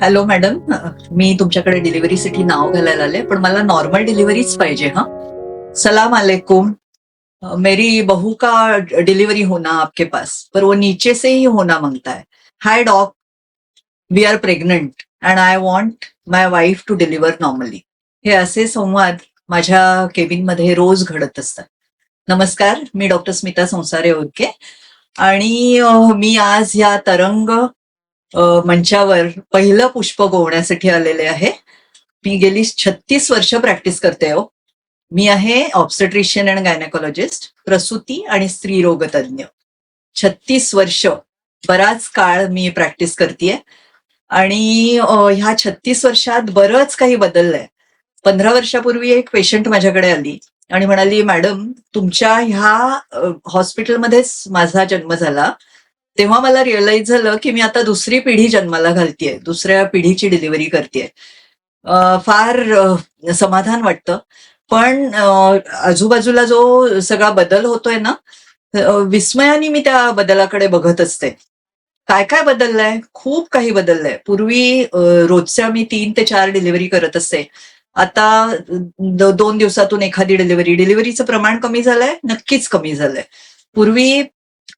Hello madam, मी तुमच्याकडे डिलिव्हरीसाठी नाव घालायला आले, पण मला नॉर्मल डिलिव्हरीच पाहिजे. हा, सलाम अलैकुम. मेरी बहू का डिलीवरी होना आपके पास, पर वो नीचे से ही होना मांगता है. Hi doc, we are pregnant and I want my wife to deliver normally. हे असे संवाद माझ्या केबिनमध्ये रोज घडत असतात. नमस्कार, मी डॉक्टर स्मिता संसारे ओळखे आणि मी आज या तरंग मंचावर पहिलं पुष्प गोवण्यासाठी आलेले आहे. मी गेली 36 वर्ष प्रॅक्टिस करते हो. मी आहे ऑब्स्टेट्रिशियन अँड गायनेकॉलॉजिस्ट, प्रसूती आणि स्त्रीरोग तज्ञ. 36 वर्ष, बराच काळ मी प्रॅक्टिस करतेय आणि ह्या 36 वर्षात बरंच काही बदललंय. 15 वर्षापूर्वी एक पेशंट माझ्याकडे आली आणि म्हणाली, मॅडम तुमच्या ह्या हॉस्पिटलमध्येच माझा जन्म झाला. तेव्हा मला रिअलाइज झालं की मी आता दुसरी पिढी जन्माला घालतेय, दुसऱ्या पिढीची डिलिव्हरी करतेय. फार समाधान वाटतं. पण आजूबाजूला जो सगळा बदल होतोय ना, विस्मयाने मी त्या बदलाकडे बघत असते. काय काय बदललंय? खूप काही बदललंय. पूर्वी रोजच्या मी 3 ते 4 डिलिव्हरी करत असते. आता 2 दिवसातून एखादी डिलिव्हरीचं प्रमाण कमी झालंय, नक्कीच कमी झालंय. पूर्वी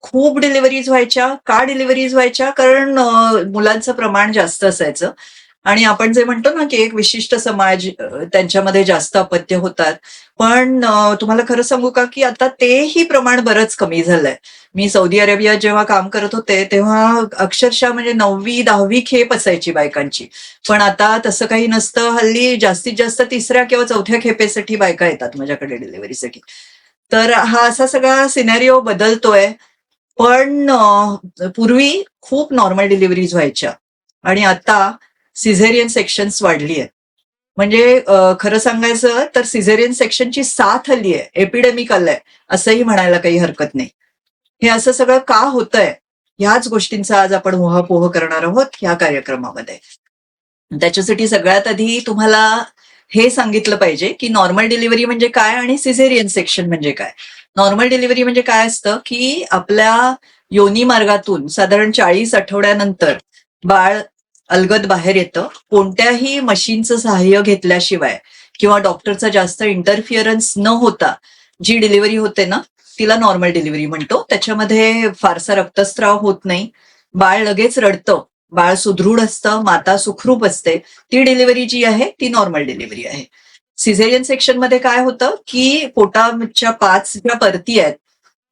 खूप डिलिव्हरीज व्हायच्या. का डिलिव्हरीज व्हायच्या? कारण मुलांचं प्रमाण जास्त असायचं आणि आपण जे म्हणतो ना, की एक विशिष्ट समाज, त्यांच्यामध्ये जास्त अपत्य होतात. पण तुम्हाला खरं सांगू का, की आता तेही प्रमाण बरंच कमी झालंय. मी सौदी अरेबियात जेव्हा काम करत होते, तेव्हा अक्षरशः म्हणजे 9वी-10वी खेप असायची बायकांची. पण आता तसं काही नसतं. हल्ली जास्तीत जास्त 3ऱ्या किंवा 4थ्या खेपेसाठी बायका येतात माझ्याकडे डिलिव्हरीसाठी. तर हा असा सगळा सिनेरिओ बदलतोय. पण पूर्वी खूप नॉर्मल डिलिव्हरीज व्हायच्या आणि आता सिझेरियन सेक्शन्स वाढली आहेत. म्हणजे खरं सांगायचं तर सिझेरियन सेक्शनची साथ हल्ली आहे, एपिडेमिक आलंय असंही म्हणायला काही हरकत नाही. हे असं सगळं का होतंय, ह्याच गोष्टींचा आज आपण उहापोह करणार आहोत ह्या कार्यक्रमामध्ये. त्याच्यासाठी सगळ्यात आधी तुम्हाला हे सांगितलं पाहिजे की नॉर्मल डिलिव्हरी म्हणजे काय आणि सिझेरियन सेक्शन म्हणजे काय. नॉर्मल डिलिव्हरी म्हणजे काय असतं, की आपल्या योनी मार्गातून साधारण 40 आठवड्यानंतर बाळ अलगद बाहेर येतं, कोणत्याही मशीनचं सहाय्य घेतल्याशिवाय किंवा डॉक्टरचा जास्त इंटरफिअरन्स न होता जी डिलिव्हरी होते ना, तिला नॉर्मल डिलिव्हरी म्हणतो. त्याच्यामध्ये फारसा रक्तस्राव होत नाही, बाळ लगेच रडतं, बाळ सुदृढ असतं, माता सुखरूप असते. ती डिलिव्हरी जी आहे ती नॉर्मल डिलिव्हरी आहे. सिझेरियन सेक्शन मध्ये काय होतं, की पोटाच्या 5 ज्या परती आहेत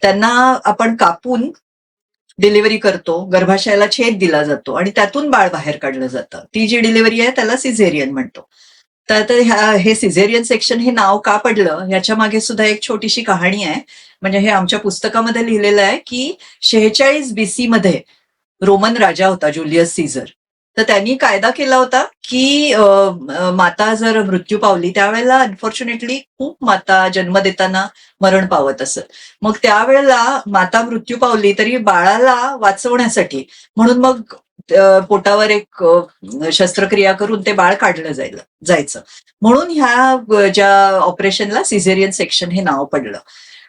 त्यांना आपण कापून डिलिव्हरी करतो, गर्भाशयाला छेद दिला जातो आणि त्यातून बाळ बाहेर काढलं जातं. ती जी डिलिव्हरी आहे त्याला सिझेरियन म्हणतो. तर हे सिझेरियन सेक्शन हे नाव का पडलं, ह्याच्या मागे सुद्धा एक छोटीशी कहाणी आहे. म्हणजे हे आमच्या पुस्तकामध्ये लिहिलेलं आहे, की 46 BC मध्ये रोमन राजा होता जुलियस सीझर. तर त्यांनी कायदा केला होता, की माता जर मृत्यू पावली त्यावेळेला अनफॉर्च्युनेटली खूप माता जन्म देताना मरण पावत असत. मग त्यावेळेला माता मृत्यू पावली तरी बाळाला वाचवण्यासाठी म्हणून मग पोटावर एक शस्त्रक्रिया करून ते बाळ काढलं जायचं. म्हणून ह्या ज्या ऑपरेशनला सिझेरियन सेक्शन हे नाव पडलं.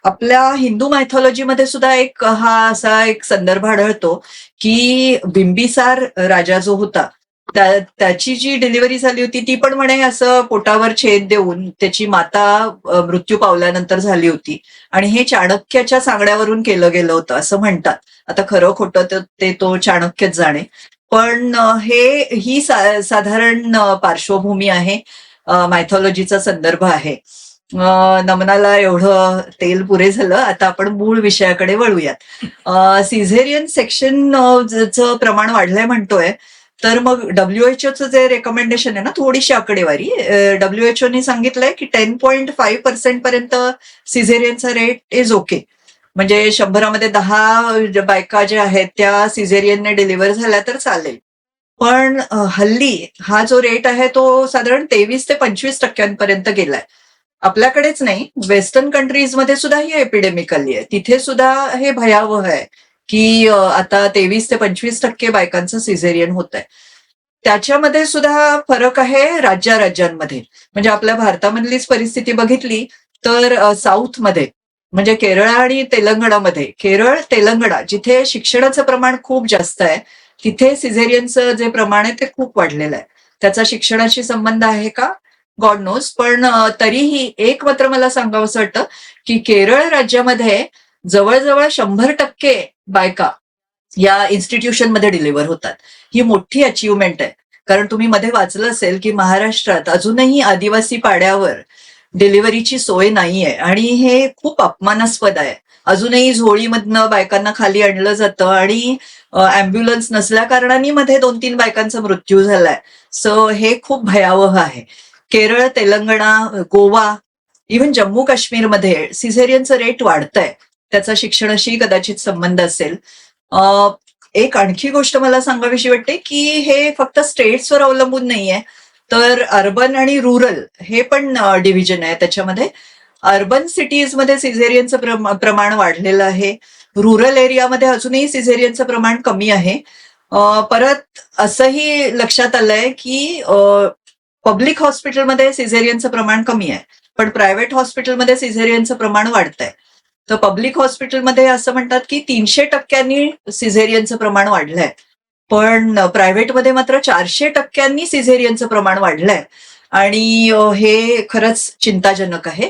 आपल्या हिंदू मायथॉलॉजीमध्ये सुद्धा हा असा एक संदर्भ आढळतो, की बिंबिसार राजा जो होता त्याची जी डिलिव्हरी झाली होती ती पण म्हणे असं पोटावर छेद देऊन त्याची माता मृत्यू पावल्यानंतर झाली होती आणि हे चाणक्याच्या सांगण्यावरून केलं गेलं होतं असं म्हणतात. आता खरं खोटं ते तो चाणक्यच जाणे. पण ही साधारण पार्श्वभूमी आहे, मायथॉलॉजीचा संदर्भ आहे. नमनाला एवढं तेल पुरे झालं. आता आपण मूळ विषयाकडे वळूयात. सिझेरियन सेक्शनचं प्रमाण वाढलंय म्हणतोय, तर मग WHO जे रेकमेंडेशन आहे ना, थोडीशी आकडेवारी, WHO सांगितलंय की 10.5% पर्यंत सिझेरियनचा रेट इज ओके. म्हणजे 100मध्ये 10 बायका ज्या आहेत त्या सिझेरियनने डिलिव्हर झाल्या तर चालेल. पण हल्ली हा जो रेट आहे तो साधारण 23 ते 25% गेलाय. आपल्याकडेच नाही, वेस्टर्न कंट्रीजमध्ये सुद्धा ही एपिडेमिक आली आहे. तिथे सुद्धा हे भयावह आहे, की आता 23 ते 25% बायकांचं सिझेरियन होत आहे. त्याच्यामध्ये सुद्धा फरक आहे राज्यांमध्ये. म्हणजे आपल्या भारतामधलीच परिस्थिती बघितली तर साऊथमध्ये म्हणजे केरळ आणि तेलंगणामध्ये, केरळ, तेलंगणा जिथे शिक्षणाचं प्रमाण खूप जास्त आहे, तिथे सिझेरियनचं जे प्रमाण आहे ते खूप वाढलेलं आहे. त्याचा शिक्षणाशी संबंध आहे का? God knows. पण तरीही एक मात्र मला सांगावंसं वाटतं, की केरळ राज्यामध्ये जवळ-जवळ 100% बायका या इन्स्टिट्यूशनमध्ये डिलिव्हर होतात. ही मोठी अचीव्हमेंट आहे. कारण तुम्ही मध्ये वाचलं असेल, की महाराष्ट्रात अजूनही आदिवासी पाड्यावर डिलिव्हरीची सोय नाहीये आणि हे खूप अपमानास्पद आहे. अजूनही झोळीमधनं बायकांना खाली आणलं जातं आणि अँब्युलन्स नसल्या कारणाने मध्ये 2-3 बायकांचा मृत्यू झालाय. सो हे खूप भयावह आहे. केरळ, तेलंगणा, गोवा, इव्हन जम्मू काश्मीरमध्ये सिझेरियनचं रेट वाढतंय. त्याचा शिक्षणाशी कदाचित संबंध असेल. एक आणखी गोष्ट मला सांगावीशी वाटते, की हे फक्त स्टेट्सवर अवलंबून नाहीये, तर अर्बन आणि रुरल हे पण डिव्हिजन आहे त्याच्यामध्ये. अर्बन सिटीजमध्ये सिझेरियनचं प्रमाण वाढलेलं आहे. रुरल एरियामध्ये अजूनही सिझेरियनचं प्रमाण कमी आहे. परत असंही लक्षात आलंय, की पब्लिक हॉस्पिटलमध्ये सिझेरियनचं प्रमाण कमी आहे, पण प्रायव्हेट हॉस्पिटलमध्ये सिझेरियनचं प्रमाण वाढतंय. तर पब्लिक हॉस्पिटलमध्ये असं म्हणतात, की 300% सिझेरियनचं प्रमाण वाढलंय. पण प्रायव्हेटमध्ये मात्र 400% सिझेरियनचं प्रमाण वाढलंय आणि हे खरंच चिंताजनक आहे.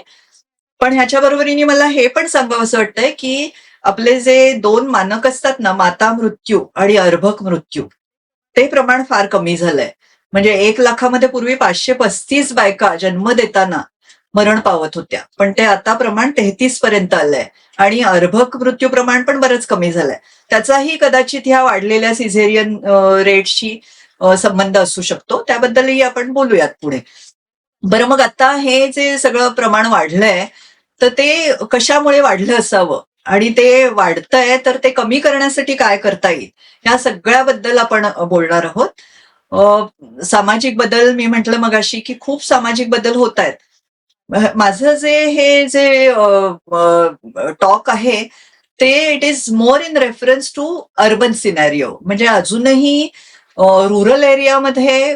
पण ह्याच्या बरोबरीने मला हे पण सांगावंसं वाटतंय, की आपले जे 2 मानक असतात ना, माता मृत्यू आणि अर्भक मृत्यू, ते प्रमाण फार कमी झालंय. म्हणजे 1 लाखामध्ये पूर्वी 535 बायका जन्म देताना मरण पावत होत्या. पण ते आता प्रमाण 33 पर्यंत आलंय आणि अर्भक मृत्यू प्रमाण पण बरंच कमी झालंय. त्याचाही कदाचित ह्या वाढलेल्या सिझेरियन रेटशी संबंध असू शकतो. त्याबद्दलही आपण बोलूयात पुढे. बरं मग आता हे जे सगळं प्रमाण वाढलंय, तर ते कशामुळे वाढलं असावं? आणि ते वाढतंय तर ते कमी करण्यासाठी काय करता येईल? ह्या सगळ्याबद्दल आपण बोलणार आहोत. सामाजिक बदल मी म्हटलं मगाशी, की खूप सामाजिक बदल होतायत. माझं हे जे टॉक आहे, ते it is more in reference to urban scenario. म्हणजे अजूनही रुरल एरियामध्ये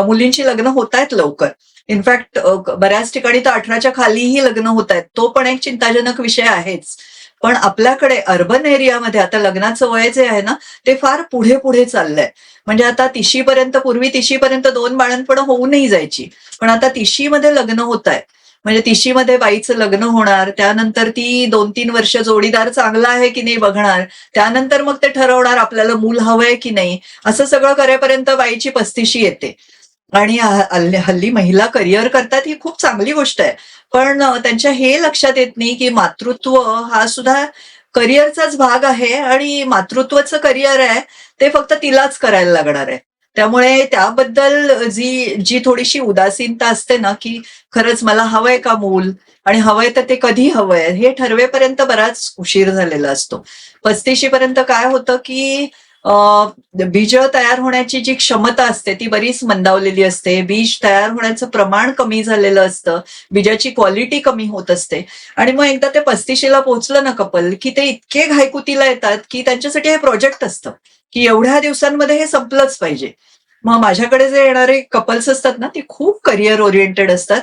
मुलींची लग्न होतायत लवकर. इनफॅक्ट बऱ्याच ठिकाणी तर 18च्या खालीही लग्न होतायत. तो पण एक चिंताजनक विषय आहेच. पण आपल्याकडे अर्बन एरियामध्ये आता लग्नाचं वय जे आहे ना, ते फार पुढे पुढे चाललंय. म्हणजे आता 30शीपर्यंत, पूर्वी 30शीपर्यंत 2 बाळंतपणं होऊनही जायची. पण आता 30शीमध्ये लग्न होतायत. म्हणजे 30शीमध्ये बाईचं लग्न होणार, त्यानंतर ती 2-3 वर्ष जोडीदार चांगला आहे की नाही बघणार, त्यानंतर मग ते ठरवणार आपल्याला मूल हवंय की नाही. असं सगळं करेपर्यंत बाईची 35शी येते. आणि हल्ली महिला करिअर करतात ही खूप चांगली गोष्ट आहे. पण त्यांच्या हे लक्षात येत नाही, की मातृत्व हा सुद्धा करिअरचाच भाग आहे आणि मातृत्वाचं करिअर आहे, ते फक्त तिलाच करायला लागणार आहे. त्यामुळे त्याबद्दल जी जी थोडीशी उदासीनता असते ना, की खरंच मला हवंय का मूल? आणि हवंय तर ते कधी हवंय? हे ठरवेपर्यंत बराच उशीर झालेला असतो. 35शी पर्यंत काय होतं, की बीज तयार होण्याची जी क्षमता असते ती बरीच मंदावलेली असते. बीज तयार होण्याचं प्रमाण कमी झालेलं असतं. बीजाची क्वालिटी कमी होत असते. आणि मग एकदा ते 35शीला पोहोचलं ना कपल, की ते इतके घाईकुतीला येतात, की त्यांच्यासाठी हे प्रोजेक्ट असतं, की एवढ्या दिवसांमध्ये हे संपलंच पाहिजे. मग माझ्याकडे जे येणारे कपल्स असतात ना, ती खूप करिअर ओरिएंटेड असतात.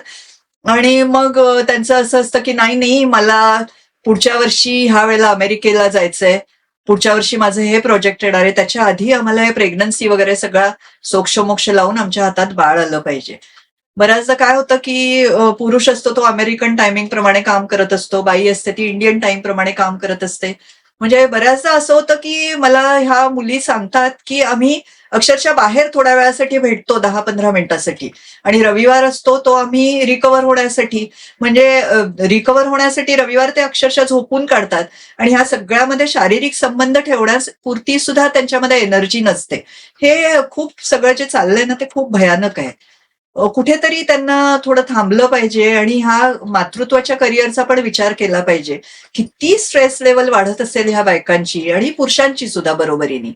आणि मग त्यांचं असं असतं, की नाही, नाही मला पुढच्या वर्षी ह्या वेळेला अमेरिकेला जायचंय. पुढच्या वर्षी माझं हे प्रोजेक्ट येणार आहे. त्याच्या आधी आम्हाला हे प्रेग्नन्सी वगैरे सगळा सोक्षमोक्ष लावून आमच्या हातात बाळ आलं पाहिजे. बऱ्याचदा काय होतं, की पुरुष असतो तो अमेरिकन टायमिंग प्रमाणे काम करत असतो. बाई असते ती इंडियन टाइम प्रमाणे काम करत असते. म्हणजे बऱ्याचदा असं होतं, की मला ह्या मुली सांगतात, की आम्ही अक्षरशः बाहेर थोड्या वेळासाठी भेटतो 10-15 मिनिटासाठी आणि रविवार असतो तो आम्ही रिकव्हर होण्यासाठी म्हणजे रिकव्हर होण्यासाठी रविवार ते अक्षरशः झोपून काढतात आणि ह्या सगळ्यामध्ये शारीरिक संबंध ठेवण्यापुरती सुद्धा त्यांच्यामध्ये एनर्जी नसते. हे खूप सगळं जे चाललंय ना ते खूप भयानक आहे. कुठेतरी त्यांना थोडं थांबलं पाहिजे आणि ह्या मातृत्वाच्या करिअरचा पण विचार केला पाहिजे. किती स्ट्रेस लेव्हल वाढत असेल ह्या बायकांची आणि पुरुषांची सुद्धा बरोबरीने.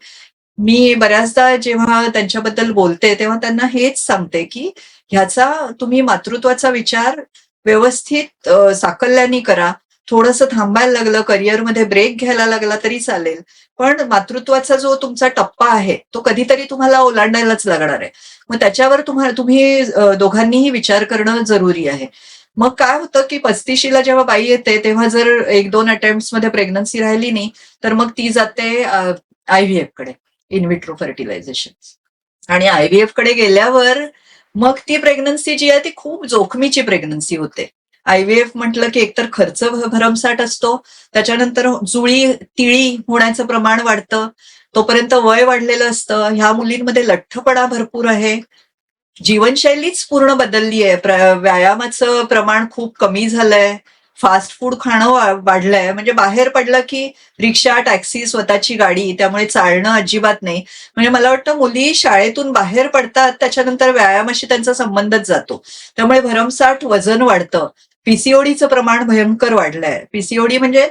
मी बऱ्याचदा जेव्हा त्यांच्याबद्दल बोलते, तेव्हा त्यांना हेच सांगते, की ह्याचा तुम्ही मातृत्वाचा विचार व्यवस्थित साकल्याने करा. थोडंसं थांबायला लागलं, करिअरमध्ये ब्रेक घ्यायला लागला तरी चालेल. पण मातृत्वाचा जो तुमचा टप्पा आहे, तो कधीतरी तुम्हाला ओलांडायलाच लागणार आहे. मग त्याच्यावर तुम्ही दोघांनीही विचार करणं जरुरी आहे. मग काय होतं, की 35शीला जेव्हा बाई येते, तेव्हा जर 1-2 अटेम्प्ट्समध्ये प्रेग्नन्सी राहिली नाही, तर मग ती जाते IVF कडे. In vitro fertilisation. आणि IVF कडे गेल्यावर मग ती प्रेग्नन्सी जी आहे ती खूप जोखमीची प्रेग्नन्सी होते. IVF म्हटलं की एकतर खर्च भरमसाठ असतो, त्याच्यानंतर जुळी तिळी होण्याचं प्रमाण वाढतं, तोपर्यंत वय वाढलेलं असतं, ह्या मुलींमध्ये लठ्ठपणा भरपूर आहे, जीवनशैलीच पूर्ण बदलली आहे, व्यायामाचं प्रमाण खूप कमी झालंय, फास्ट फूड खाणं वाढलंय, म्हणजे बाहेर पडलं की रिक्षा, टॅक्सी, स्वतःची गाडी, त्यामुळे चालणं अजिबात नाही. म्हणजे मला वाटतं मुली शाळेतून बाहेर पडतात त्याच्यानंतर व्यायामाशी त्यांचा संबंधच जातो, त्यामुळे भरमसाठ वजन वाढतं. पीसीओडीचं प्रमाण भयंकर वाढलंय. पीसीओडी म्हणजे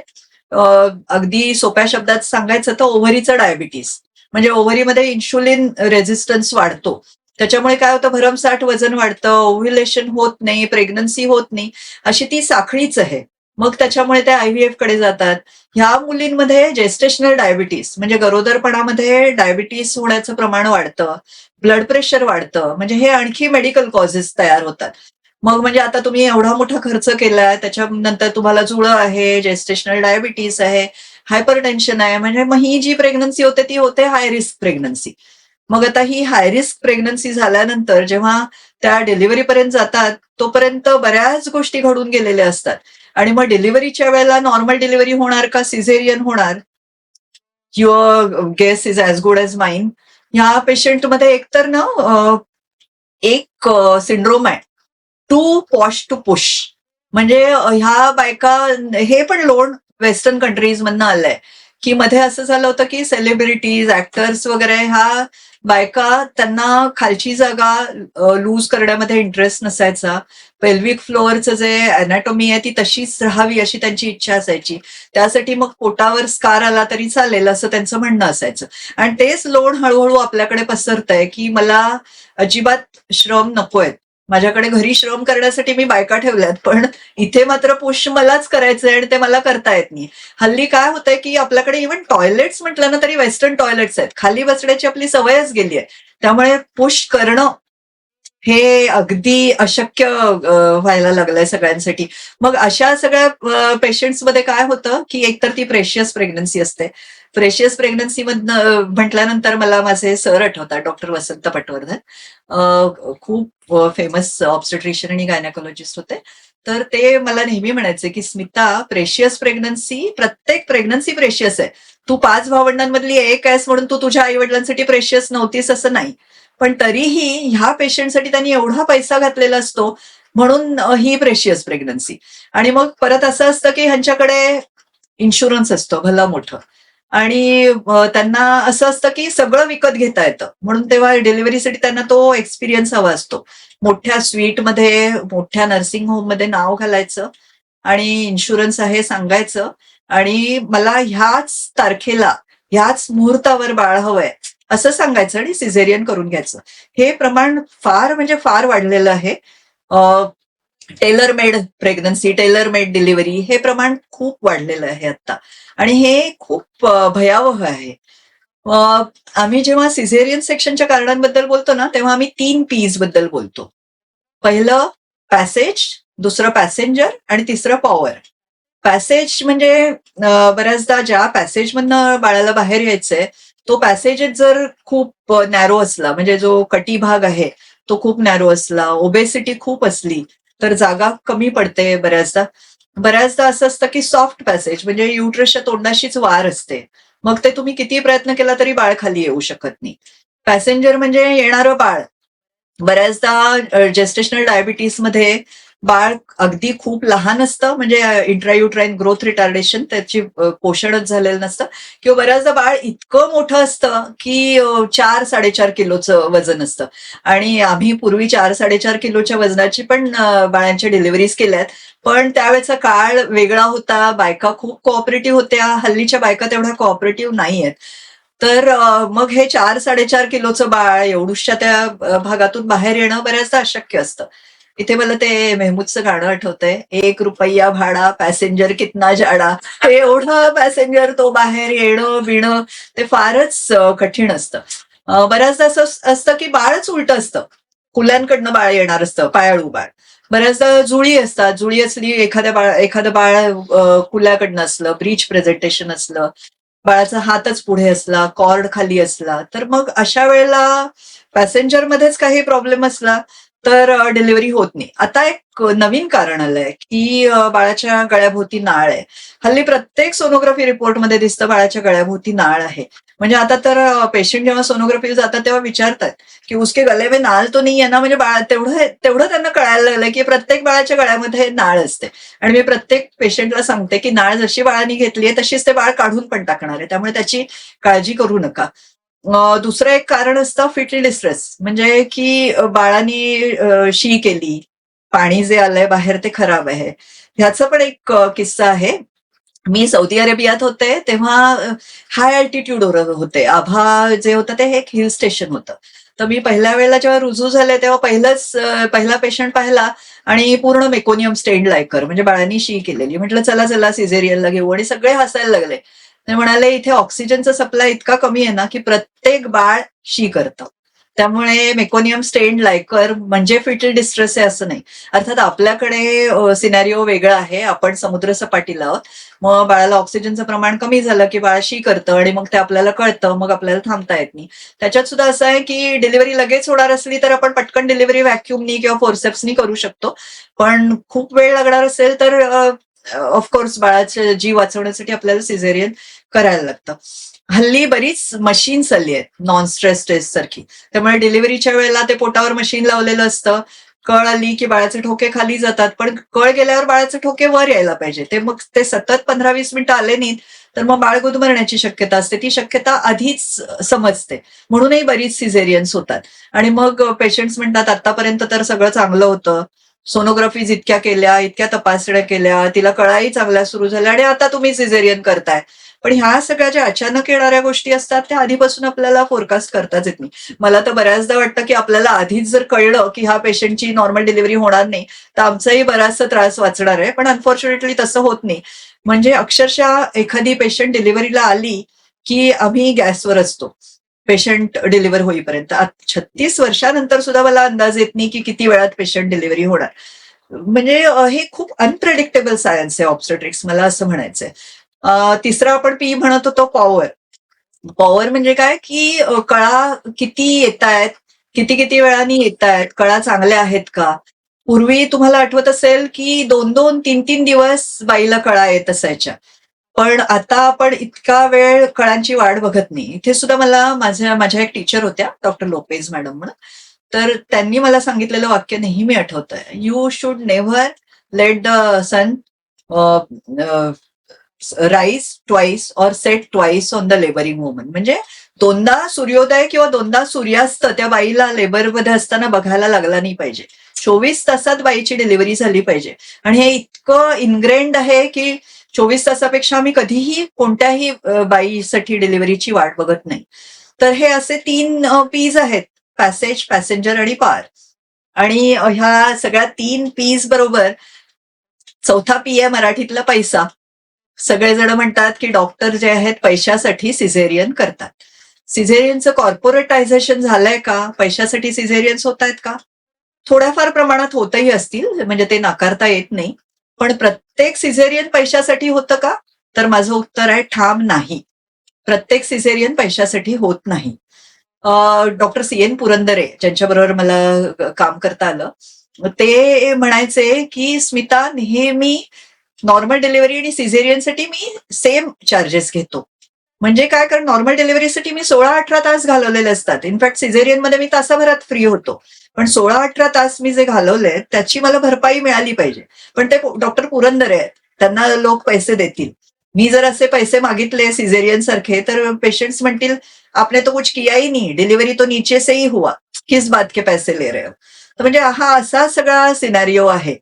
अगदी सोप्या शब्दात सांगायचं तर ओव्हरीचं डायबिटीस, म्हणजे ओव्हरीमध्ये इन्शुलिन रेझिस्टन्स वाढतो, त्याच्यामुळे काय होतं, भरमसाठ वजन वाढतं, ओव्ह्युलेशन होत नाही, प्रेग्नन्सी होत नाही, अशी ती साखळीच आहे. मग त्याच्यामुळे ते IVF कडे जातात. ह्या मुलींमध्ये जेस्टेशनल डायबिटीस म्हणजे गरोदरपणामध्ये डायबिटीस होण्याचं प्रमाण वाढतं, ब्लड प्रेशर वाढतं, म्हणजे हे आणखी मेडिकल कॉजेस तयार होतात. मग म्हणजे आता तुम्ही एवढा मोठा खर्च केलाय, त्याच्यानंतर तुम्हाला जुळं आहे, जेस्टेशनल डायबिटीस आहे, हायपर टेन्शन आहे, म्हणजे मग ही जी प्रेग्नन्सी होते ती होते हाय रिस्क प्रेग्नन्सी. मग आता ही हाय रिस्क प्रेग्नन्सी झाल्यानंतर जेव्हा त्या डिलिव्हरीपर्यंत जातात तोपर्यंत बऱ्याच गोष्टी घडून गेलेल्या असतात. आणि मग डिलिव्हरीच्या वेळेला नॉर्मल डिलिव्हरी होणार का सिझेरियन होणार, your guess is as good as mine. ह्या पेशंटमध्ये एकतर ना एक सिंड्रोम आहे, टू पॉश टू पुश. म्हणजे ह्या बायका, हे पण लोन वेस्टर्न कंट्रीज मधनं आलंय, की मध्ये असं झालं होतं की सेलिब्रिटीज, ऍक्टर्स वगैरे ह्या बायका, त्यांना खालची जागा लूज करण्यामध्ये इंटरेस्ट नसायचा, पेल्विक फ्लोअरचं जे अॅनाटॉमी आहे ती तशीच राहावी अशी त्यांची इच्छा असायची, त्यासाठी मग पोटावर स्कार आला तरी चालेल असं त्यांचं म्हणणं असायचं. आणि तेच लोण हळूहळू आपल्याकडे पसरतंय की मला अजिबात श्रम नकोय, माझ्याकडे घरी श्रम करण्यासाठी मी बायका ठेवल्यात, पण इथे मात्र पुश मलाच करायचंय आणि ते मला करता येत नाही. हल्ली काय होतंय की आपल्याकडे इव्हन टॉयलेट्स म्हटलं ना तरी वेस्टर्न टॉयलेट्स आहेत, खाली बसण्याची आपली सवयच गेली आहे, त्यामुळे पुश करणं हे अगदी अशक्य व्हायला लागलंय सगळ्यांसाठी. मग अशा सगळ्या पेशंट्समध्ये काय होतं की एकतर ती प्रेशियस प्रेग्नन्सी असते. प्रेशियस प्रेग्नन्सी मधनं म्हटल्यानंतर मला माझे सर आठवतात, डॉक्टर वसंत पटवर्धन, खूप फेमस ऑब्स्टेट्रिशियन आणि गायनेकोलॉजिस्ट होते. तर ते मला नेहमी म्हणायचे की स्मिता, प्रेशियस प्रेग्नन्सी, प्रत्येक प्रेग्नन्सी प्रेशियस आहे. तू 5 भावंडांमधली एक आहेस म्हणून तू तुझ्या आई वडिलांसाठी प्रेशियस नव्हतीस असं नाही, पण तरीही ह्या पेशंटसाठी त्यांनी एवढा पैसा घातलेला असतो म्हणून ही प्रेशियस प्रेग्नन्सी. आणि मग परत असं असतं की ह्यांच्याकडे इन्शुरन्स असतो भलं मोठं, आणि त्यांना असं असतं की सगळं विकत घेता येतं, म्हणून तेव्हा डिलिव्हरीसाठी त्यांना तो एक्सपिरियन्स हवा असतो. मोठ्या स्वीटमध्ये, मोठ्या नर्सिंग होममध्ये नाव घालायचं आणि इन्शुरन्स आहे सांगायचं, आणि मला ह्याच तारखेला, ह्याच मुहूर्तावर बाळ हवंय असं सांगायचं आणि सिझेरियन करून घ्यायचं. हे प्रमाण फार म्हणजे फार वाढलेलं आहे. Tailor made pregnancy, tailor made delivery, हे प्रमाण खूप वाढलेलं आहे आता, आणि हे खूप भयावह आहे. आम्ही जेव्हा सिझेरियन सेक्शनच्या कारणांबद्दल बोलतो ना तेव्हा आम्ही 3 P's बद्दल बोलतो. पहिलं पॅसेज, दुसरं पॅसेंजर आणि तिसरं पॉवर. पॅसेज म्हणजे बऱ्याचदा ज्या पॅसेजमधनं बाळाला बाहेर यायचंय तो पॅसेजेस जर खूप नॅरो असला, म्हणजे जो कटी भाग आहे तो खूप नॅरो असला, ओबेसिटी खूप असली तर जागा कमी पडते बऱ्याचदा. बऱ्याचदा असं असतं की सॉफ्ट पॅसेज म्हणजे युट्रसच्या तोंडाशीच वार असते, मग ते तुम्ही किती प्रयत्न केला तरी बाळ खाली येऊ शकत नाही. पॅसेंजर म्हणजे येणारं बाळ. बऱ्याचदा जेस्टेशनल डायबिटीसमध्ये बाळ अगदी खूप लहान असतं, म्हणजे इंट्रायुट्राईन ग्रोथ रिटार्डेशन, त्याची पोषणच झालेलं नसतं, किंवा बऱ्याचदा बाळ इतकं मोठं असतं की 4-4.5 किलोचं वजन असतं. आणि आम्ही पूर्वी 4-4.5 किलोच्या वजनाची पण बाळांच्या डिलिव्हरीज केल्यात, पण त्यावेळेचा काळ वेगळा होता, बायका खूप कोऑपरेटिव्ह होत्या, हल्लीच्या बायका तेवढ्या कोऑपरेटिव्ह नाहीयेत. तर मग हे 4-4.5 किलोचं बाळ एवढूशा त्या भागातून बाहेर येणं बऱ्याचदा अशक्य असतं. इथे मला ते मेहमूदचं गाणं आठवतंय, 1 रुपया भाडा पॅसेंजर कितना जाडा. ते एवढं पॅसेंजर तो बाहेर येणं बिणं ते फारच कठीण असतं. बऱ्याचदा असं असतं की बाळच उलटं असतं, खुल्यांकडनं बाळ येणार असतं, पायाळू बाळ. बऱ्याचदा जुळी असतात, जुळी असली एखादं बाळ कुल्याकडनं असलं, ब्रीच प्रेझेंटेशन असलं, बाळाचा हातच पुढे असला, कॉर्ड खाली असला, तर मग अशा वेळेला पॅसेंजरमध्येच काही प्रॉब्लेम असला तर डिलिव्हरी होत नाही. आता एक नवीन कारण आलंय की बाळाच्या गळ्याभोवती नाळ आहे. हल्ली प्रत्येक सोनोग्राफी रिपोर्टमध्ये दिसतं बाळाच्या गळ्याभोवती नाळ आहे. म्हणजे आता तर पेशंट जेव्हा सोनोग्राफीला जातात तेव्हा विचारतात की उसके गले में नाळ तो नाही आहे ना, म्हणजे बाळा तेवढं तेवढं त्यांना कळायला लागलं की प्रत्येक बाळाच्या गळ्यामध्ये नाळ असते. आणि मी प्रत्येक पेशंटला सांगते की नाळ जशी बाळाने घेतली आहे तशीच ते बाळ काढून पण टाकणार आहे, त्यामुळे त्याची काळजी करू नका. दुसरं एक कारण असतं फिटल डिस्ट्रेस, म्हणजे की बाळानी शी केली, पाणी जे आलंय बाहेर ते खराब आहे. ह्याचा पण एक किस्सा आहे. मी सौदी अरेबियात होते तेव्हा हाय अल्टिट्यूड होते. आभा जे होतं ते एक हिल स्टेशन होतं. तर मी पहिल्या वेळेला जेव्हा रुजू झाले तेव्हा पहिला पेशंट पाहिला आणि पूर्ण मेकोनियम स्टेन्ड लायकर, म्हणजे बाळांनी शी केलेली. म्हटलं चला चला सिझेरियनला घेऊ, आणि सगळे हसायला लागले. ते म्हणाले इथे ऑक्सिजनचा सप्लाय इतका कमी आहे ना की प्रत्येक बाळ शी करतं. त्यामुळे मेकोनियम स्टेन्ड लायकर म्हणजे फिटल डिस्ट्रेस आहे असं नाही. अर्थात आपल्याकडे सिनॅरिओ वेगळा आहे. आपण समुद्र सपाटीला आहोत. मग बाळाला ऑक्सिजनचं प्रमाण कमी झालं की बाळ शी करतं आणि मग ते आपल्याला कळतं, मग आपल्याला थांबता येत नाही. त्याच्यात सुद्धा असं आहे की डिलिव्हरी लगेच होणार असली तर आपण पटकन डिलिव्हरी व्हॅक्युमनी किंवा फोर्सेप्सनी करू शकतो. पण खूप वेळ लागणार असेल तर ऑफकोर्स बाळाचे जीव वाचवण्यासाठी आपल्याला सिझेरियन करायला लागतं. हल्ली बरीच मशीन्स आली आहेत नॉन स्ट्रेस टेस्ट सारखी. त्यामुळे डिलिव्हरीच्या वेळेला ते पोटावर मशीन लावलेलं असतं. कळ आली की बाळाचे ठोके खाली जातात, पण कळ गेल्यावर बाळाचे ठोके वर यायला पाहिजे. ते मग ते सतत 15-20 मिनिटं आले नाहीत तर मग बाळ गुदमरण्याची शक्यता असते. ती शक्यता आधीच समजते, म्हणूनही बरीच सिझेरियन्स होतात. आणि मग पेशंट्स म्हणतात आतापर्यंत तर सगळं चांगलं होतं, सोनोग्राफीज इतक्या केल्या, इतक्या तपासण्या केल्या, तिला कळाही चांगल्या सुरू झाल्या आणि आता तुम्ही सिझेरियन करताय. पण ह्या सगळ्या ज्या अचानक येणाऱ्या गोष्टी असतात त्या आधीपासून आपल्याला फोरकास्ट करताच येत नाही. मला तर बऱ्याचदा वाटतं की आपल्याला आधीच जर कळलं की ह्या पेशंटची नॉर्मल डिलिव्हरी होणार नाही तर आमचाही बराचसा त्रास वाचणार आहे, पण अनफॉर्च्युनेटली तसं होत नाही. म्हणजे अक्षरशः एखादी पेशंट डिलिव्हरीला आली की आम्ही गॅसवर असतो पेशंट डिलिव्हर होईपर्यंत. 36 वर्षानंतर सुद्धा मला अंदाज येत नाही की किती वेळात पेशंट डिलिव्हरी होणार. म्हणजे हे खूप अनप्रेडिक्टेबल सायन्स आहे ऑब्स्टेट्रिक्स, मला असं म्हणायचंय. तिसरं आपण पी म्हणत होतो पॉवर. पॉवर म्हणजे काय की कळा किती येतायत, किती किती वेळानी येतायत, कळा चांगल्या आहेत का. पूर्वी तुम्हाला आठवत असेल की 2-2, 3-3 दिवस बाईला कळा येत असायच्या. पण आता आपण इतका वेळ कळांची वाट बघत नाही. इथे सुद्धा मला माझ्या एक टीचर होत्या, डॉक्टर लोपेज मॅडम म्हणून. तर त्यांनी मला सांगितलेलं वाक्य नेहमी आठवतंय, you should never let the sun rise twice or set twice on the labouring woman. म्हणजे दोनदा सूर्योदय किंवा दोनदा सूर्यास्त त्या बाईला लेबरमध्ये असताना बघायला लागला नाही पाहिजे. 24 तासात बाईची डिलिव्हरी झाली पाहिजे. आणि हे इतकं इनग्रेंड आहे की 24 तासापेक्षा आम्ही कधीही कोणत्याही बाईसाठी डिलिव्हरीची वाट बघत नाही. तर हे असे 3 पीज आहेत, पॅसेज, पॅसेंजर आणि पार. आणि ह्या सगळ्या 3 पीज बरोबर चौथा पी आहे मराठीतला पैसा. सगळेजण म्हणतात की डॉक्टर जे आहेत पैशासाठी सिझेरियन करतात. सिझेरियनचं कॉर्पोरेटायझेशन झालंय का? पैशासाठी सिझेरियन्स होत आहेत का? थोड्याफार प्रमाणात होतही असतील, म्हणजे ते नाकारता येत नाही. पण प्रत्येक सिझेरियन पैशासाठी होतं का? तर माझं उत्तर आहे ठाम नाही. प्रत्येक सिझेरियन पैशासाठी होत नाही. Doctor CN. पुरंदरे ज्यांच्याबरोबर मला काम करता आलं, ते म्हणायचे की स्मिता, नेहमी नॉर्मल डिलिव्हरी आणि सिझेरियनसाठी मी सेम चार्जेस घेतो. म्हणजे काय, कारण नॉर्मल डिलिव्हरीसाठी मी 16-18 तास घालवलेले असतात. इनफॅक्ट सिझेरियनमध्ये मी तासाभरात फ्री होतो. पण 16-18 तास मी जे घालवले त्याची मला भरपाई मिळाली पाहिजे. पण ते डॉक्टर पुरंदरे आहेत, त्यांना लोक पैसे देतील. मी जर असे पैसे मागितले सिझेरियन सारखे तर पेशंट्स म्हणतील आपने तो कुछ किया ही नहीं, डिलिव्हरी तो नीचे से ही हुआ, किस बात के पैसे ले रहे हो. तर म्हणजे हा असा सगळा सिनॅरिओ आहे.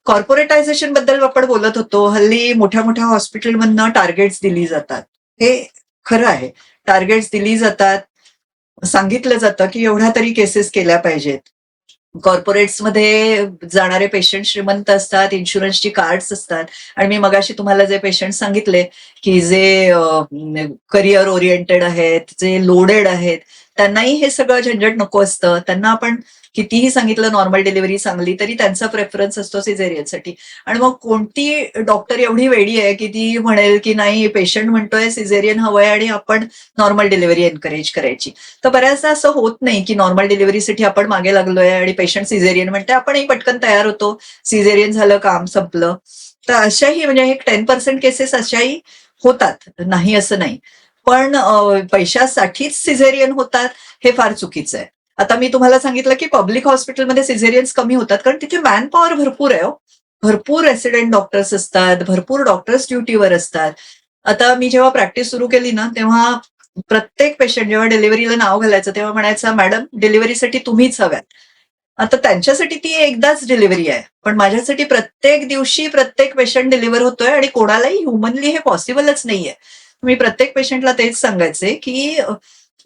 कॉर्पोरेटायझेशन बद्दल आपण बोलत होतो. हल्ली मोठ्या मोठ्या हॉस्पिटलमधनं टार्गेट्स दिली जातात. हे खरं आहे. टार्गेट्स दिली जातात. सांगितलं जातं की एवढ्या तरी केसेस केल्या पाहिजेत. कॉर्पोरेट्समध्ये जाणारे पेशंट श्रीमंत असतात, इन्शुरन्सची कार्ड्स असतात. आणि मी मगाशी तुम्हाला जे पेशंट सांगितले की जे करिअर ओरिएंटेड आहेत, जे लोडेड आहेत, त्यांनाही हे सगळं झंझट नको असतं. त्यांना आपण कितीही सांगितलं नॉर्मल डिलिव्हरी चांगली, तरी त्यांचा प्रेफरन्स असतो सिझेरियनसाठी. आणि मग कोणती डॉक्टर एवढी वेडी आहे की ती म्हणेल की नाही, पेशंट म्हणतोय सिझेरियन हवंय आणि आपण नॉर्मल डिलिव्हरी एनकरेज करायची. तर बऱ्याचदा असं होत नाही की नॉर्मल डिलिव्हरीसाठी आपण मागे लागलोय आणि पेशंट सिझेरियन म्हणते, आपणही पटकन तयार होतो, सिझेरियन झालं, काम संपलं. तर अशाही म्हणजे एक 10% केसेस अशाही होतात, नाही असं नाही. पण पैशासाठीच सिझेरियन होतात हे फार चुकीचं आहे. आता मी तुम्हाला सांगितलं की पब्लिक हॉस्पिटलमध्ये सिझेरियन्स कमी होतात कारण तिथे मॅन पॉवर भरपूर आहे हो. भरपूर रेसिडेंट डॉक्टर्स असतात, भरपूर डॉक्टर्स ड्युटीवर असतात. आता मी जेव्हा प्रॅक्टिस सुरू केली ना, तेव्हा प्रत्येक पेशंट जेव्हा डिलिव्हरीला नाव घालायचं तेव्हा म्हणायचा, मॅडम डिलिव्हरीसाठी तुम्हीच हव्यात. आता त्यांच्यासाठी ती एकदाच डिलिव्हरी आहे, पण माझ्यासाठी प्रत्येक दिवशी प्रत्येक पेशंट डिलिव्हर होतोय आणि कोणालाही ह्युमनली हे पॉसिबलच नाहीये. मी प्रत्येक पेशंटला तेच सांगायचे की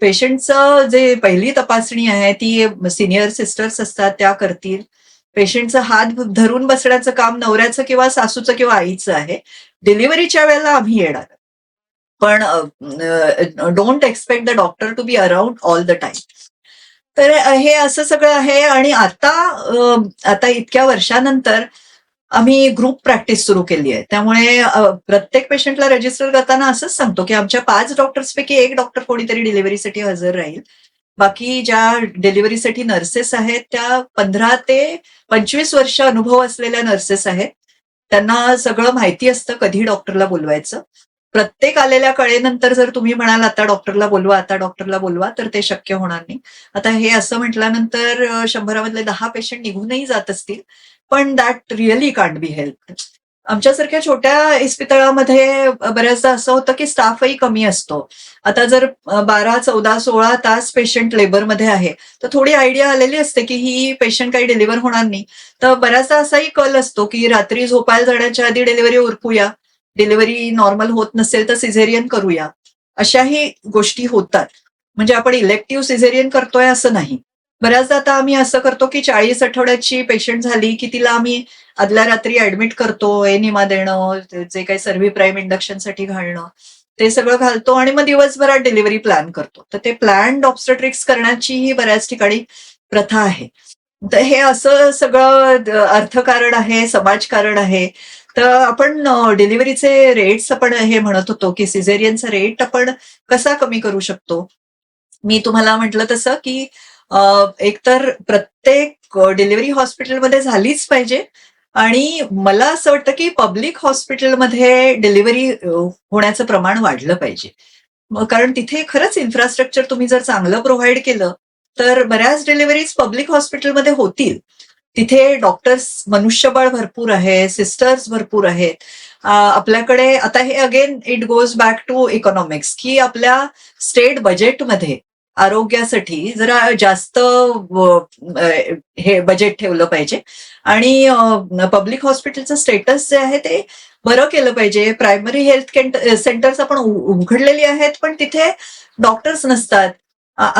पेशंटचं जे पहिली तपासणी आहे ती सिनियर सिस्टर्स असतात त्या करतील. पेशंटचा हात धरून बसण्याचं काम नवऱ्याचं किंवा सासूचं किंवा आईचं आहे. डिलिव्हरीच्या वेळेला आम्ही येणार. पण don't expect the doctor to be around all the time. तर हे असं सगळं आहे. आणि आता इतक्या वर्षानंतर आम्ही ग्रुप प्रॅक्टिस सुरू केली आहे. त्यामुळे प्रत्येक पेशंटला रजिस्टर करताना असंच सांगतो की आमच्या 5 डॉक्टर्सपैकी एक डॉक्टर कोणीतरी डिलिव्हरीसाठी हजर राहील. बाकी ज्या डिलिव्हरीसाठी नर्सेस आहेत त्या 15 ते 25 वर्ष अनुभव असलेल्या नर्सेस आहेत. त्यांना सगळं माहिती असतं कधी डॉक्टरला बोलवायचं. प्रत्येक आलेल्या कळेनंतर जर तुम्ही म्हणाल आता डॉक्टरला बोलवा, आता डॉक्टरला बोलवा, तर ते शक्य होणार नाही. आता हे असं म्हटल्यानंतर 100 मधले 10 पेशंट निघूनही जात असतील, पण that really can't be help. आमच्यासारख्या छोट्या इस्पितळामध्ये बऱ्याचदा असं होतं की स्टाफही कमी असतो. आता जर 12, 14, 16 तास पेशंट लेबरमध्ये आहे, तर थोडी आयडिया आलेली असते की ही पेशंट काही डिलिव्हर होणार नाही. तर बऱ्याचदा असाही कल असतो की रात्री झोपायला जाण्याच्या आधी डिलिव्हरी उरकूया. डिलिव्हरी नॉर्मल होत नसेल तर सिझेरियन करूया. अशाही गोष्टी होतात. म्हणजे आपण इलेक्टिव्ह सिझेरियन करतोय असं नाही. बऱ्याचदा आता आम्ही असं करतो की 40 आठवड्याची पेशंट झाली की तिला आम्ही आदल्या रात्री ऍडमिट करतो, एनिमा देणं, जे काही सर्व्ही प्राईम इंडक्शनसाठी घालणं, ते सगळं घालतो आणि मग दिवसभरात डिलिव्हरी प्लॅन करतो. तर ते प्लॅन्ड ऑब्स्टेट्रिक्स करण्याची ही बऱ्याच ठिकाणी प्रथा आहे. तर हे असं सगळं अर्थकारण आहे, समाजकारण आहे. तर आपण डिलिव्हरीचे रेट्स आपण हे म्हणत होतो की सिझेरियनचा रेट आपण कसा कमी करू शकतो. मी तुम्हाला म्हटलं तसं की एकतर प्रत्येक डिलिव्हरी हॉस्पिटलमध्ये झालीच पाहिजे. आणि मला असं वाटतं की पब्लिक हॉस्पिटलमध्ये डिलिव्हरी होण्याचं प्रमाण वाढलं पाहिजे. कारण तिथे खरंच इन्फ्रास्ट्रक्चर तुम्ही जर चांगलं प्रोव्हाइड केलं, तर बऱ्याच डिलिव्हरीज पब्लिक हॉस्पिटलमध्ये होतील. तिथे डॉक्टर्स मनुष्यबळ भरपूर आहे, सिस्टर्स भरपूर आहेत. आपल्याकडे आता हे again it goes back to economics की आपल्या स्टेट बजेटमध्ये आरोग्यासाठी जरा जास्त हे बजेट ठेवलं पाहिजे. आणि पब्लिक हॉस्पिटलचं स्टेटस जे आहे ते बरं केलं पाहिजे. प्रायमरी हेल्थ सेंटर्स आपण उघडलेली आहेत, पण तिथे डॉक्टर्स नसतात.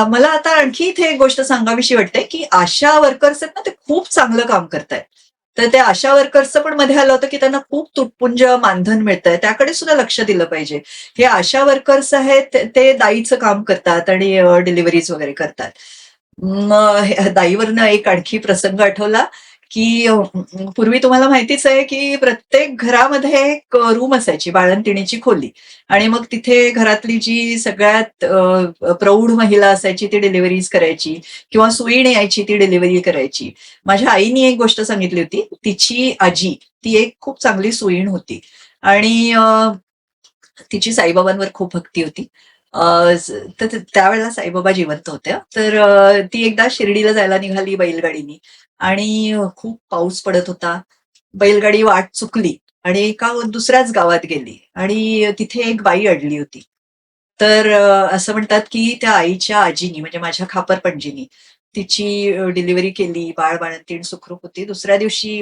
मला आता आणखी इथे एक गोष्ट सांगावीशी वाटते की आशा वर्कर्स आहेत ना, ते खूप चांगलं काम करतायत. तर त्या आशा वर्कर्सचं पण मध्ये आलं होतं की त्यांना खूप तुटपुंज मानधन मिळतंय, त्याकडे सुद्धा लक्ष दिलं पाहिजे. हे आशा वर्कर्स आहेत ते दाईचं काम करतात आणि डिलिव्हरीज वगैरे करतात. मग दाईवरनं एक आणखी प्रसंग आठवला की पूर्वी तुम्हाला माहितीच आहे की प्रत्येक घरामध्ये एक रूम असायची, बाळंतिणीची खोली. आणि मग तिथे घरातली जी सगळ्यात प्रौढ महिला असायची ती डिलिव्हरीज करायची किंवा सुईण यायची ती डिलिव्हरी करायची. माझ्या आईनी एक गोष्ट सांगितली होती. तिची आजी ती एक खूप चांगली सुईण होती आणि तिची साईबाबांवर खूप भक्ती होती. तर त्यावेळेला साईबाबा जिवंत होत्या. तर ती एकदा शिर्डीला जायला निघाली बैलगाडीनी आणि खूप पाऊस पडत होता. बैलगाडी वाट चुकली आणि एका दुसऱ्याच गावात गेली आणि तिथे एक बाई अडली होती. तर असं म्हणतात की त्या आईच्या आजीनी म्हणजे माझ्या खापर पणजीनी तिची डिलिव्हरी केली. बाळंतीण सुखरूप होती. दुसऱ्या दिवशी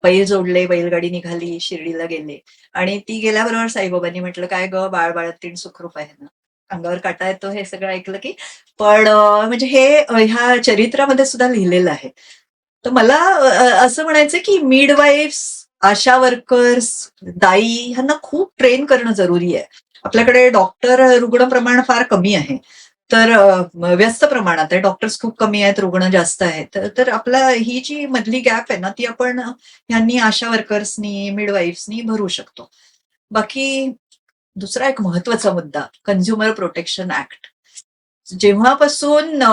बैल जोडले, बैलगाडी निघाली, शिर्डीला गेले आणि ती गेल्याबरोबर साईबाबांनी म्हटलं, "काय गं, बाळंतीण सुखरूप आहे ना?" अंगावर काटा येतो हे सगळं ऐकलं की. पण म्हणजे हे ह्या चरित्रामध्ये सुद्धा लिहिलेलं आहे. तर मला असं म्हणायचं की मिडवाईफ्स, आशा वर्कर्स, दाई ह्यांना खूप ट्रेन करणं जरुरी आहे. आपल्याकडे डॉक्टर रुग्ण प्रमाण फार कमी आहे. तर व्यस्त प्रमाणात आहे. डॉक्टर्स खूप कमी आहेत, रुग्ण जास्त आहेत. तर आपला ही जी मधली गॅप आहे ना, ती आपण ह्यांनी आशा वर्कर्सनी, मिडवाईफ्सनी भरू शकतो. बाकी दुसरा एक महत्वाचा मुद्दा, कन्झ्युमर प्रोटेक्शन ऍक्ट. जेव्हापासून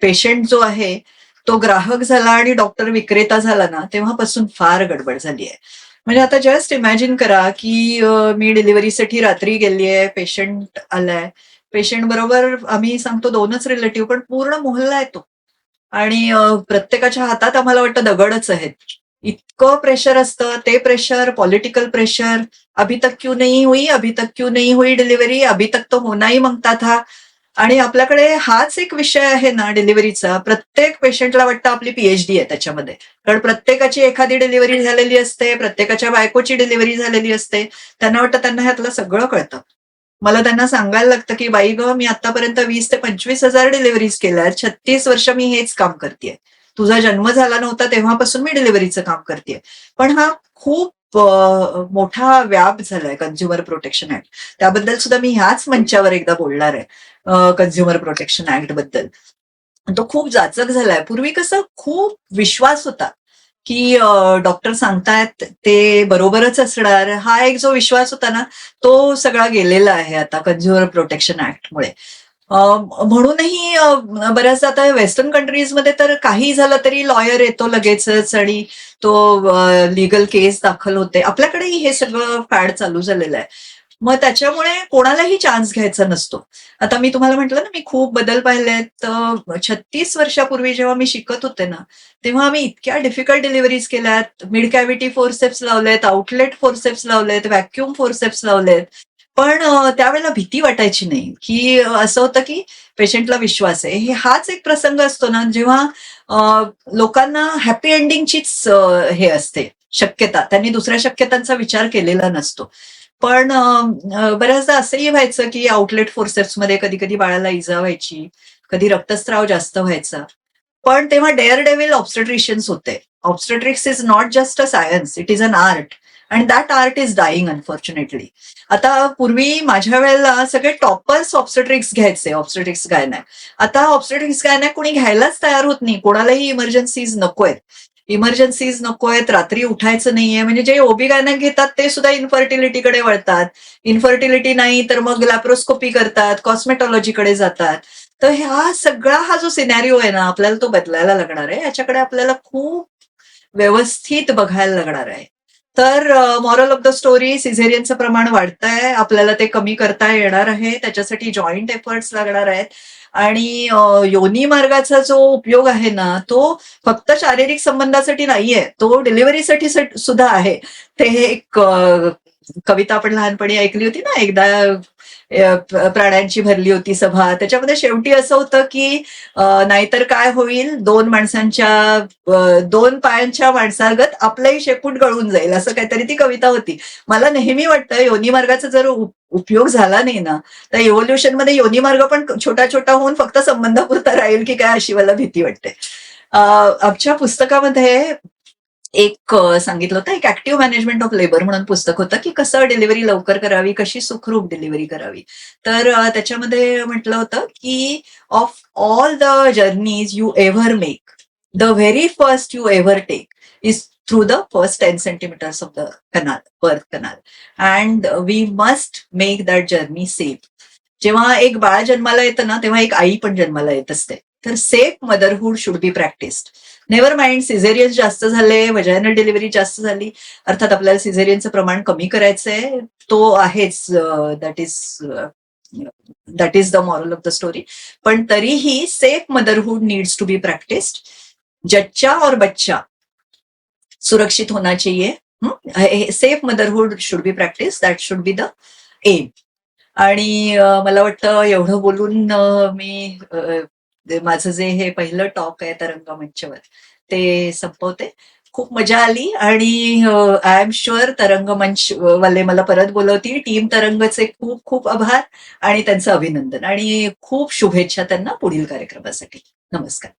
पेशंट जो आहे तो ग्राहक झाला आणि डॉक्टर विक्रेता झाला ना, तेव्हापासून फार गडबड झाली आहे. म्हणजे आता जस्ट इमॅजिन करा की मी डिलिव्हरीसाठी रात्री गेली आहे, पेशंट आलाय. पेशंट बरोबर आम्ही सांगतो 2च रिलेटिव्ह, पण पूर्ण मोहल्ला येतो. आणि प्रत्येकाच्या हातात आम्हाला वाटतं दगडच आहेत. इतकं प्रेशर असतं, ते प्रेशर, पॉलिटिकल प्रेशर. अभी तक क्यों नहीं हुई, अभी तक क्यों नहीं हुई डिलिव्हरी, अभी तक तो होना ही मांगता था. आणि आपल्याकडे हाच एक विषय आहे ना डिलिव्हरीचा. प्रत्येक पेशंटला वाटतं आपली पीएचडी आहे त्याच्यामध्ये. कारण प्रत्येकाची एखादी डिलिव्हरी झालेली असते, प्रत्येकाच्या बायकोची डिलिव्हरी झालेली असते. त्यांना वाटतं त्यांना ह्यातलं सगळं कळतं. मला त्यांना सांगायला लागतं की बाई गं, मी आतापर्यंत 20 ते 25,000 डिलिव्हरीज केल्या. 36 वर्ष मी हेच काम करतेय. तुझा जन्म झाला नव्हता तेव्हापासून मी डिलिव्हरीचं काम करतेय. पण हा खूप मोठा व्याप झालाय कन्झ्युमर प्रोटेक्शन ऍक्ट. त्याबद्दल सुद्धा मी ह्याच मंचावर एकदा बोलणार आहे, कन्झ्युमर प्रोटेक्शन ऍक्ट बद्दल. तो खूप जाचक झालाय. पूर्वी कसं खूप विश्वास होता की डॉक्टर सांगतायत ते बरोबरच असणार. हा एक जो विश्वास होता ना, तो सगळा गेलेला आहे आता कन्झ्युमर प्रोटेक्शन ऍक्टमुळे. म्हणूनही बऱ्याचदा आता वेस्टर्न कंट्रीजमध्ये तर काही झालं तरी लॉयर येतो लगेचच आणि तो लीगल केस दाखल होते. आपल्याकडेही हे सगळं फॅड चालू झालेलं आहे. मग त्याच्यामुळे कोणालाही चान्स घ्यायचा नसतो. आता मी तुम्हाला म्हटलं ना, मी खूप बदल पाहिलेत. 36 वर्षापूर्वी जेव्हा मी शिकत होते ना, तेव्हा आम्ही इतक्या डिफिकल्ट डिलिव्हरीज केल्यात. मिड कॅव्हिटी फोर्सेप्स लावलेत, आउटलेट फोर्सेप्स लावलेत, व्हॅक्युम फोर्सेप्स लावलेत. पण त्यावेळेला भीती वाटायची नाही, की असं होतं की पेशंटला विश्वास आहे. हाच एक प्रसंग असतो ना, जेव्हा लोकांना हॅपी एंडिंगचीच हे असते शक्यता. त्यांनी दुसऱ्या शक्यतांचा विचार केलेला नसतो. पण बऱ्याचदा असंही व्हायचं की आउटलेट फोर्सेप्समध्ये कधी-कधी बाळाला इजा व्हायची, कधी रक्तस्राव जास्त व्हायचा. पण तेव्हा डेअर डेव्हिल ऑब्स्टेट्रिशियन्स होते. Obstetrics is not just a science, it is an art. And that art is dying unfortunately. आता पूर्वी माझ्या वेळेला सगळे टॉपर्स ऑब्स्टेट्रिक्स घ्यायचे, ऑब्स्टेट्रिक्स गायनॅक. आता ऑब्स्टेट्रिक्स गायनॅक कोणी घ्यायलाच तयार होत नाही. कोणालाही इमर्जन्सीज नकोयत. इमर्जन्सीज नकोयत, रात्री उठायचं नाहीये. म्हणजे जे ओबी गायनॅक घेतात ते सुद्धा इन्फर्टिलिटीकडे वळतात. इन्फर्टिलिटी नाही तर मग लॅप्रोस्कोपी करतात, कॉस्मेटॉलॉजीकडे जातात. तर हा जो सिनॅरिओ आहे ना, आपल्याला तो बदलायला लागणार आहे. याच्याकडे आपल्याला खूप व्यवस्थित बघायला लागणार आहे. तर मॉरल ऑफ द स्टोरी, सिझेरियनचं प्रमाण वाढतंय. आपल्याला ते कमी करता येणार आहे. त्याच्यासाठी जॉईंट एफर्ट्स लागणार आहेत. आणि योनी मार्गाचा जो उपयोग आहे ना, तो फक्त शारीरिक संबंधासाठी नाहीये. तो डिलिव्हरीसाठी सुद्धा आहे. ते एक कविता आपण लहानपणी ऐकली होती ना एकदा, प्राण्यांची भरली होती सभा. त्याच्यामध्ये शेवटी असं होतं की नाहीतर काय होईल, 2 पायांच्या माणसागत आपलंही शेपूट गळून जाईल, असं काहीतरी ती कविता होती. मला नेहमी वाटतं योनी मार्गाचा जर उपयोग झाला नाही ना, तर इव्होल्युशनमध्ये योनी मार्ग पण छोटा छोटा होऊन फक्त संबंधापुरता राहील की काय, अशी मला भीती वाटते. आमच्या पुस्तकामध्ये एक सांगितलं होतं, एक ऍक्टिव्ह मॅनेजमेंट ऑफ लेबर म्हणून पुस्तक होतं, की कसं डिलिव्हरी लवकर करावी, कशी सुखरूप डिलिव्हरी करावी. तर त्याच्यामध्ये म्हटलं होतं की of all the journeys you ever make, the very first you ever take is through the first 10 centimetres of the canal, birth canal. And we must make that journey safe. जेव्हा एक बाळ जन्माला येतं ना, तेव्हा एक आई पण जन्माला येत असते. तर safe motherhood should be practised. Never mind caesarean जास्त झाले, वजायनल डिलिव्हरी जास्त झाली. अर्थात आपल्याला सिझेरियनचं प्रमाण कमी करायचंय. तो आहेच. That is the moral of the story. पण तरीही safe motherhood needs to be practised. जच्चा और बच्चा सुरक्षित होना चाहिए. Safe motherhood should be practice. That should be the aim. आणि मला वाटतं एवढं बोलून मी माझं जे हे पहिलं टॉक आहे तरंग मंचवर ते संपवते. खूप मजा आली आणि आय एम शुअर तरंग मंच वाले मला परत बोलवतील. टीम तरंगचे खूप खूप आभार आणि त्यांचं अभिनंदन आणि खूप शुभेच्छा त्यांना पुढील कार्यक्रमासाठी. नमस्कार.